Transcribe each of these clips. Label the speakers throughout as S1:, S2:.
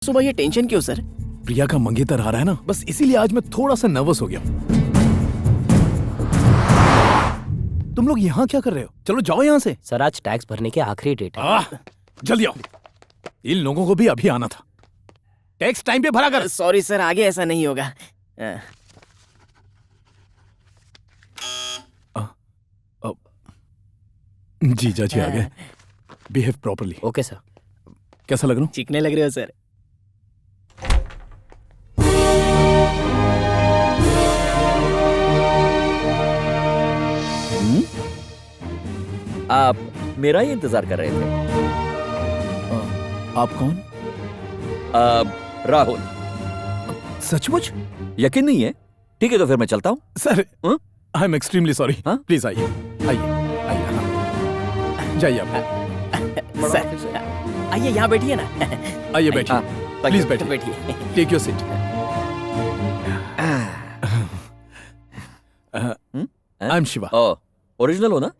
S1: सुबह ये टेंशन क्यों सर?
S2: प्रिया का मंगेतर आ रहा है ना, बस इसीलिए आज मैं थोड़ा सा नर्वस हो गया हूँ। तुम लोग यहाँ क्या कर रहे हो? चलो जाओ यहाँ से।
S1: सर आज टैक्स भरने की आखिरी डेट है।
S2: जल्दी आओ, इन लोगों को भी अभी आना था। टैक्स टाइम पे भरा कर।
S1: सॉरी सर, आगे ऐसा नहीं होगा।
S2: जीजा जी आ गए। Behave properly.
S1: Okay sir.
S2: कैसा लग रहा हूँ?
S1: चिकने लग रहे हो सर।
S3: आप मेरा ही इंतजार कर रहे थे?
S2: आप कौन?
S3: राहुल।
S2: सचमुच?
S3: यकीन नहीं है? ठीक है तो फिर मैं चलता हूँ।
S2: Sir I am extremely sorry. Please आइए आइए आइए। हाँ। जाइए आप।
S1: सर आइए यहाँ बैठिए ना।
S2: आइए बैठिए। प्लीज बैठिए।
S1: बैठिए।
S2: Take your seat. I am Shiva.
S3: Original हो ना?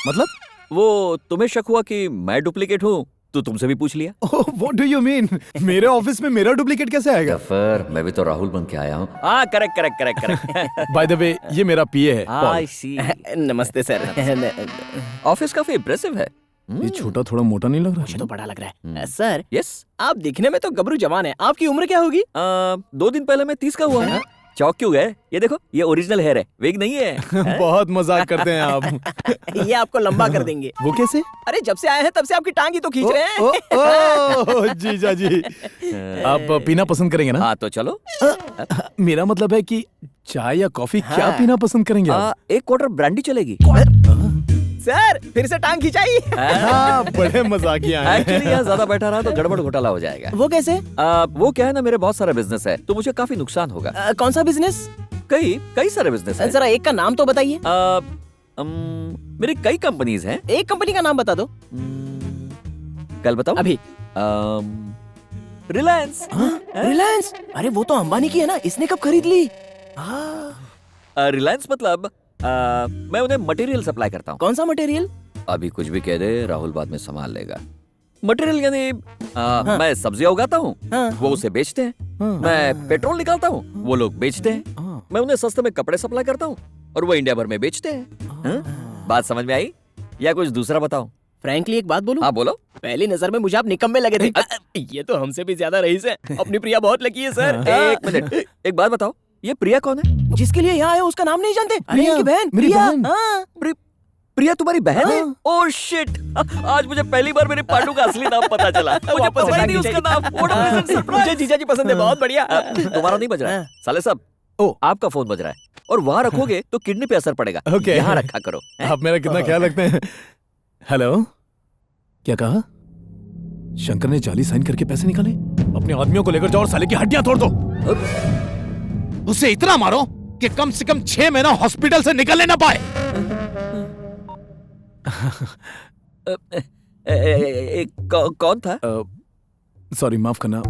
S2: मतलब?
S3: वो तुम्हें शक हुआ कि मैं डुप्लीकेट हूँ तो तुमसे भी पूछ लिया।
S2: What do you mean? मेरे ऑफिस में मेरा डुप्लीकेट कैसे आएगा?
S3: फिर मैं भी तो राहुल बन के आया हूँ। हाँ correct correct correct correct.
S2: By the way ये मेरा पीए है
S3: आई सी।
S1: नमस्ते सर।
S3: ऑफिस काफी इम्प्रेसिव है।
S2: ये छोटा थोड़ा मोटा नहीं लग रहा?
S1: मुझे तो बड़ा लग रहा है। Sir
S3: yes.
S1: आप दिखने में तो गबरू जवान है, आपकी उम्र क्या होगी?
S3: 2 दिन पहले मैं 30 का हुआ है। चौक क्यों गए? ये देखो, ये ओरिजिनल हेयर है, विग नहीं है।
S2: बहुत मजाक करते हैं आप।
S1: ये आपको लंबा कर देंगे।
S2: वो कैसे?
S1: अरे जब से आए हैं तब से आपकी टांग ही तो खींच रहे हैं।
S2: जीजा जी आप पीना पसंद करेंगे ना?
S3: हाँ तो चलो।
S2: मेरा मतलब है कि चाय या कॉफी क्या पीना पसंद करेंगे आप?
S3: 1 क्वार्टर ब्रांडी चलेगी।
S1: सर फिर से टांग खिंचाई।
S2: हाँ, बड़े मजाकिया हैं।
S3: एक्चुअली यहाँ ज्यादा बैठा रहा तो गड़बड़ घोटाला हो जाएगा।
S1: वो कैसे?
S3: वो क्या है ना, मेरे बहुत सारा बिजनेस है तो मुझे काफी नुकसान होगा।
S1: कौन सा बिजनेस?
S3: कई सारे बिजनेस है।
S1: जरा एक का नाम तो बताइए।
S3: मेरी कई कंपनीज हैं।
S1: एक कंपनी का नाम बता दो।
S3: कल बताओ।
S1: अभी।
S3: रिलायंस।
S1: रिलायंस? अरे वो तो अंबानी की है ना, इसने कब खरीद ली?
S3: रिलायंस मतलब मैं उन्हें मटेरियल सप्लाई करता हूँ।
S1: कौन सा मटेरियल?
S3: अभी कुछ भी कह दे, राहुल बाद में संभाल लेगा। मटेरियल यानी मैं सब्जियां उगाता हूँ, वो उसे बेचते हैं। मैं पेट्रोल निकालता हूँ, वो लोग बेचते हैं। मैं उन्हें सस्ते में कपड़े सप्लाई करता हूँ और वो इंडिया भर में बेचते हैं। बात समझ में आई या कुछ दूसरा बताओ?
S1: फ्रैंकली एक बात बोलूं?
S3: हाँ बोलो।
S1: पहली नजर में मुझे आप निकम्मे लगे थे। ये तो हमसे भी ज्यादा रईस है। अपनी प्रिया बहुत लकी है सर।
S3: 1 मिनट, एक बात बताओ, ये प्रिया कौन है?
S1: जिसके लिए यहाँ आए उसका नाम नहीं जानते? अरे इनकी बहन
S2: मेरी
S1: प्रिया।
S2: बहन।
S3: प्रिया तुम्हारी बहन है? ओह शिट, आज मुझे पहली बार मेरे पांडु का असली नाम पता चला। मुझे पता ही नहीं उसका नाम। What a pleasant surprise।
S1: मुझे जीजा जी पसंद है, बहुत बढ़िया।
S3: तुम्हारा नहीं बज रहा है साले साहब। आपका फोन बज रहा है और वहाँ रखोगे तो किडनी पे असर पड़ेगा।
S2: Okay।
S3: यहाँ रखा करो।
S2: आप मेरा कितना ख्याल रखते हैं। हेलो, क्या कहा? शंकर ने जाली साइन करके पैसे निकाले? अपने आदमियों को लेकर जाओ और साले की हड्डियां तोड़ दो। उसे इतना मारो कि कम से कम 6 महीना हॉस्पिटल से निकलने ना पाए।
S3: कौन था?
S2: सॉरी, माफ करना।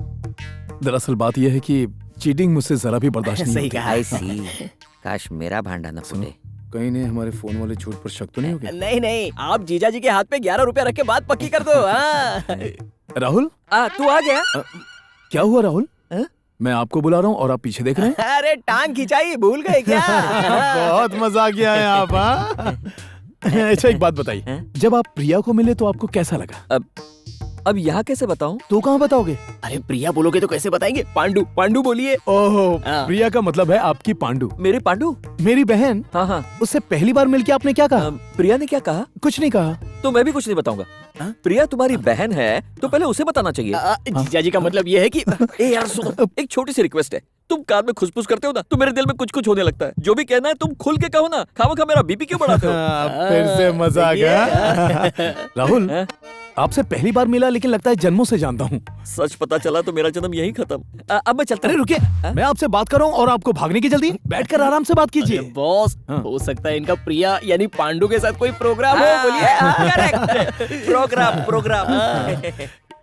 S2: दरअसल बात यह है कि चीटिंग मुझसे जरा भी बर्दाश्त नहीं
S1: सही
S2: होती।
S1: कहा।
S3: I see। काश मेरा भांडा न फूटे।
S2: कहीं ने हमारे फोन वाले झूठ पर शक तो नहीं हो गया?
S1: नहीं नहीं, आप जीजा जी के हाथ पे 11 रुपया रख के बात पक्की कर दो।
S2: राहुल,
S3: तू आ गया?
S2: क्या हुआ राहुल? मैं आपको बुला रहा हूँ और आप पीछे देख रहे हैं।
S1: अरे टांग खिंचाई भूल गए क्या?
S2: बहुत मजाकिया है आप। अच्छा एक बात बताइए, जब आप प्रिया को मिले तो आपको कैसा लगा?
S3: अब यहाँ कैसे बताऊं?
S2: तो कहाँ बताओगे?
S1: अरे प्रिया बोलोगे तो कैसे बताएंगे? पांडु पांडु बोलिए।
S2: ओहो, प्रिया का मतलब है आपकी पांडु।
S3: मेरी पांडु?
S2: मेरी बहन।
S3: हाँ।
S2: उससे पहली बार मिलके आपने क्या कहा?
S3: प्रिया ने क्या कहा?
S2: कुछ नहीं कहा।
S3: तो मैं भी कुछ नहीं बताऊंगा। प्रिया तुम्हारी बहन है तो पहले उसे बताना चाहिए।
S1: जीजा जी का मतलब ये है कि
S3: यार सुनो, एक छोटी सी रिक्वेस्ट है। तुम कान में खुसफुस करते हो ना तो मेरे दिल में कुछ कुछ होने लगता है। जो भी कहना है तुम खुल के कहो ना, खामखा मेरा बीपी क्यों बढ़ाते हो?
S2: फिर से मजाक है। राहुल, आपसे पहली बार मिला लेकिन लगता है जन्मों से जानता हूँ।
S3: सच पता चला तो मेरा जन्म यही खत्म। अब मैं चलता।
S2: अरे रुकिए, मैं आपसे बात कर रहा हूँ और आपको भागने की जल्दी? बैठकर आराम से बात कीजिए।
S1: बॉस, हो सकता है इनका प्रिया यानी पांडु के साथ कोई प्रोग्राम हो। बोलिए।
S3: करेक्ट। प्रोग्राम।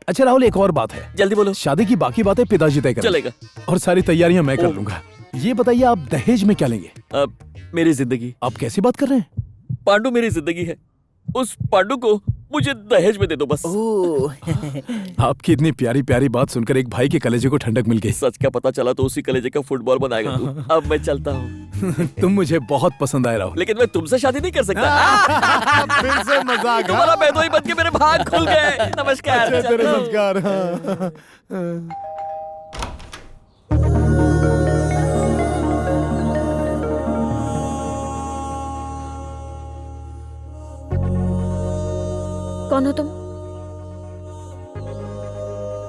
S2: अच्छा राहुल, एक और बात है।
S3: जल्दी बोलो।
S2: शादी की बाकी बातें पिताजी तय करेंगे।
S3: चलेगा।
S2: और सारी तैयारियां मैं कर लूंगा। ये बताइए आप दहेज में क्या लेंगे?
S3: मेरी जिंदगी।
S2: आप कैसी बात कर रहे हैं?
S3: पांडु मेरी जिंदगी है। उस पांडु को मुझे दहेज में दे दो बस।
S1: ओह,
S2: आपकी इतनी प्यारी प्यारी बात सुनकर एक भाई के कलेजे को ठंडक मिल गई।
S3: सच का पता चला तो उसी कलेजे का फुटबॉल बनाएगा तू। अब मैं चलता हूँ।
S2: तुम मुझे बहुत पसंद आए राहुल।
S3: लेकिन मैं तुमसे शादी नहीं कर सकता।
S2: फिर से मजाक।
S3: तुम्हारा बेदोई बन के मेरे भाग खुल गए। नमस्कार।
S2: अच्छे तेरे
S3: चलता हूँ।
S2: संस्कार। हाँ।
S4: कौन हो तुम?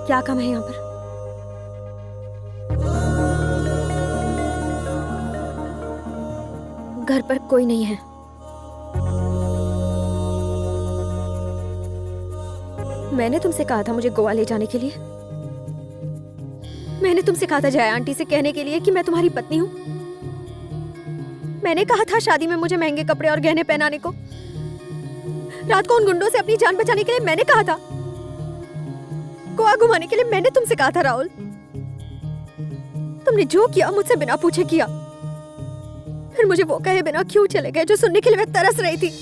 S4: क्या काम है यहाँ पर? घर पर कोई नहीं है। मैंने तुमसे कहा था मुझे गोवा ले जाने के लिए। मैंने तुमसे कहा था जया आंटी से कहने के लिए कि मैं तुम्हारी पत्नी हूँ। मैंने कहा था शादी में मुझे महंगे कपड़े और गहने पहनाने को। रात को उन गुंडों से अपनी जान बचाने के लिए मैंने कहा था। गोवा घुमाने के लिए मैंने तुमसे कहा था राहुल। तुमने जो किया मुझसे बिना पूछे किया। फिर मुझे वो कहे बिना क्यों चले गए जो सुनने के लिए मैं तरस रही थी।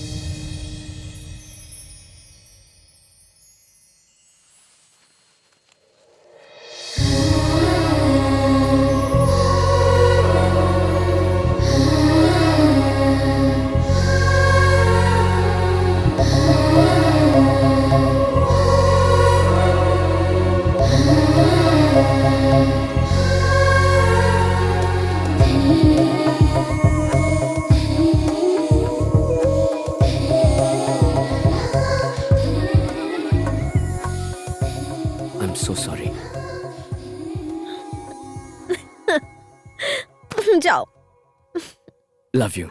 S1: I'm so sorry.
S4: जाओ।
S1: Love you.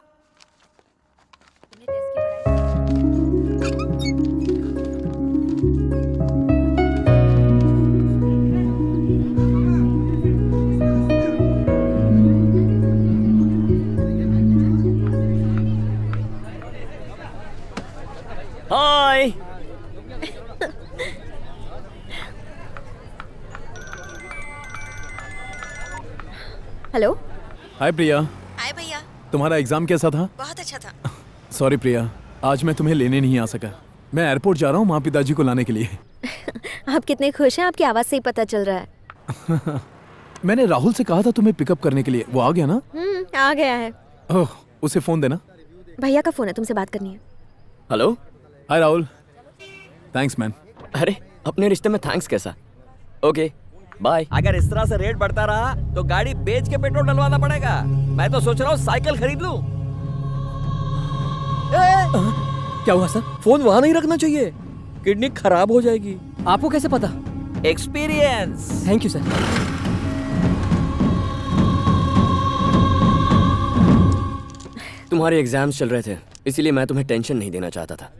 S1: Hi.
S4: हेलो।
S2: हाय प्रिया,
S4: हाय भैया।
S2: तुम्हारा एग्जाम कैसा था?
S4: बहुत अच्छा था।
S2: सॉरी प्रिया, आज मैं तुम्हें लेने नहीं आ सका। मैं एयरपोर्ट जा रहा हूँ माँ पिताजी को लाने के लिए।
S4: आप कितने खुश हैं, आपकी आवाज से ही पता चल रहा है।
S2: मैंने राहुल से कहा था तुम्हें पिकअप करने के लिए, वो आ गया ना?
S4: आ गया है।
S2: ओह, उसे फोन देना।
S4: भैया का फोन है, तुमसे बात करनी है।
S1: Hello.
S2: Hi Rahul, thanks man.
S1: अरे अपने रिश्ते में थैंक्स कैसा? Okay bye.
S3: अगर इस तरह से रेट बढ़ता रहा तो गाड़ी बेच के पेट्रोल डलवाना पड़ेगा। मैं तो सोच रहा हूँ साइकिल खरीद लूं।
S1: क्या हुआ सर?
S3: फोन वहां नहीं रखना चाहिए, किडनी खराब हो जाएगी।
S1: आपको कैसे पता?
S3: एक्सपीरियंस।
S1: Thank you sir. तुम्हारे एग्जाम्स चल रहे थे, इसीलिए मैं तुम्हें टेंशन नहीं देना चाहता था।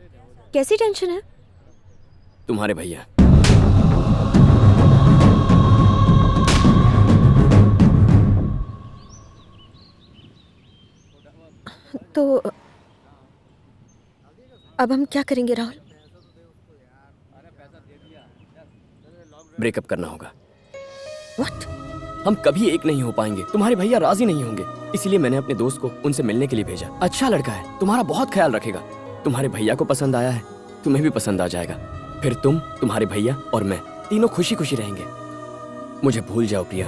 S4: कैसी टेंशन है?
S1: तुम्हारे भैया।
S4: तो अब हम क्या करेंगे राहुल?
S1: ब्रेकअप करना होगा।
S4: व्हाट?
S1: हम कभी एक नहीं हो पाएंगे। तुम्हारे भैया राजी नहीं होंगे, इसीलिए मैंने अपने दोस्त को उनसे मिलने के लिए भेजा। अच्छा लड़का है, तुम्हारा बहुत ख्याल रखेगा। तुम्हारे भैया को पसंद आया है, तुम्हें भी पसंद आ जाएगा। फिर तुम, तुम्हारे भैया और मैं तीनों खुशी खुशी रहेंगे। मुझे भूल जाओ प्रिया।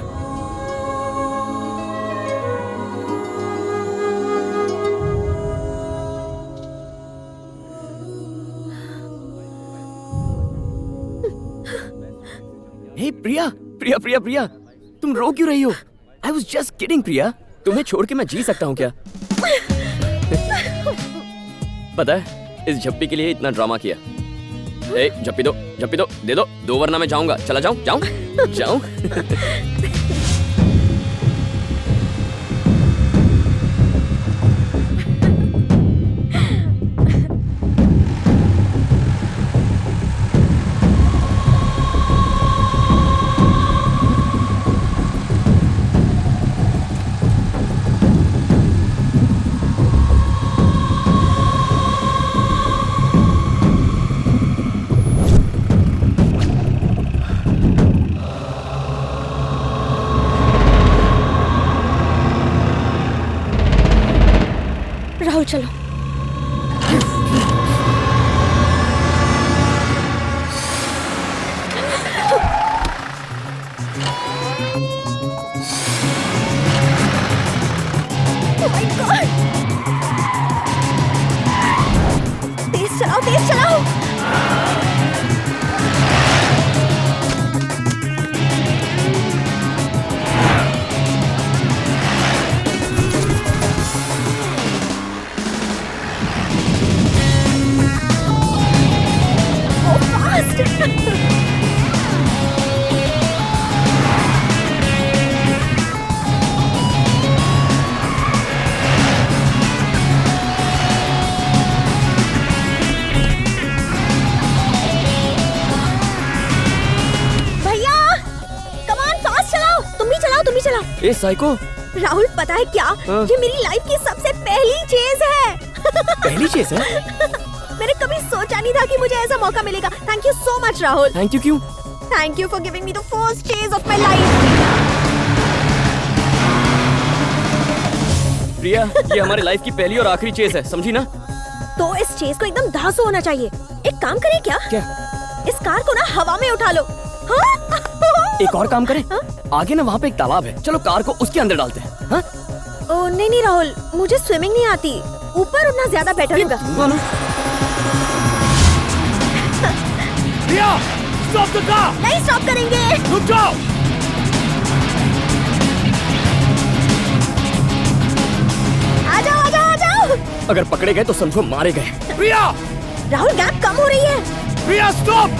S1: हे प्रिया, प्रिया प्रिया प्रिया, तुम रो क्यों रही हो? आई वॉज जस्ट किडिंग प्रिया। तुम्हें छोड़ के मैं जी सकता हूँ क्या? पता है, इस झप्पी के लिए इतना ड्रामा किया। ए, झप्पी दो, झप्पी दो, दे दो वरना मैं जाऊंगा। चला जाऊं, जाऊं, जाऊं।
S4: राहुल चलो। Oh my God! तेज चलाओ, तेज चलाओ। Go fast! भैया, come on, fast चलाओ। तुम भी चलाओ, तुम भी चलाओ।
S1: ए साइको,
S4: राहुल, पता है क्या?
S1: हाँ?
S4: ये मेरी लाइफ की सबसे पहली चेज है।
S1: पहली चीज है।
S4: मैंने कभी सोचा नहीं था कि मुझे ऐसा मौका मिलेगा। Thank you so much Rahul.
S1: Thank you क्यों?
S4: Thank you for giving me the first चेज ऑफ माय लाइफ।
S1: प्रिया, ये हमारी लाइफ की पहली और आखिरी चेज है, समझी ना?
S4: तो इस चेज को एकदम धांसू होना चाहिए। एक काम करें क्या?
S1: क्या?
S4: इस कार को ना हवा में उठा लो। हाँ?
S1: एक और काम करें?
S4: हाँ?
S1: आगे ना वहाँ पे एक तालाब है, चलो कार को उसके अंदर डालते हैं। हाँ?
S4: ओ नहीं नहीं राहुल, मुझे स्विमिंग नहीं आती। ऊपर उड़ना ज्यादा बेटर होगा।
S1: मानो।
S2: प्रिया, स्टॉप द कार!
S4: नहीं स्टॉप करेंगे।
S2: रुक जाओ!
S4: आ जाओ, आ जाओ, आ जाओ।
S1: अगर पकड़े गए तो समझो मारे गए।
S2: प्रिया!
S4: राहुल, गैप कम हो रही है।
S2: प्रिया, स्टॉप!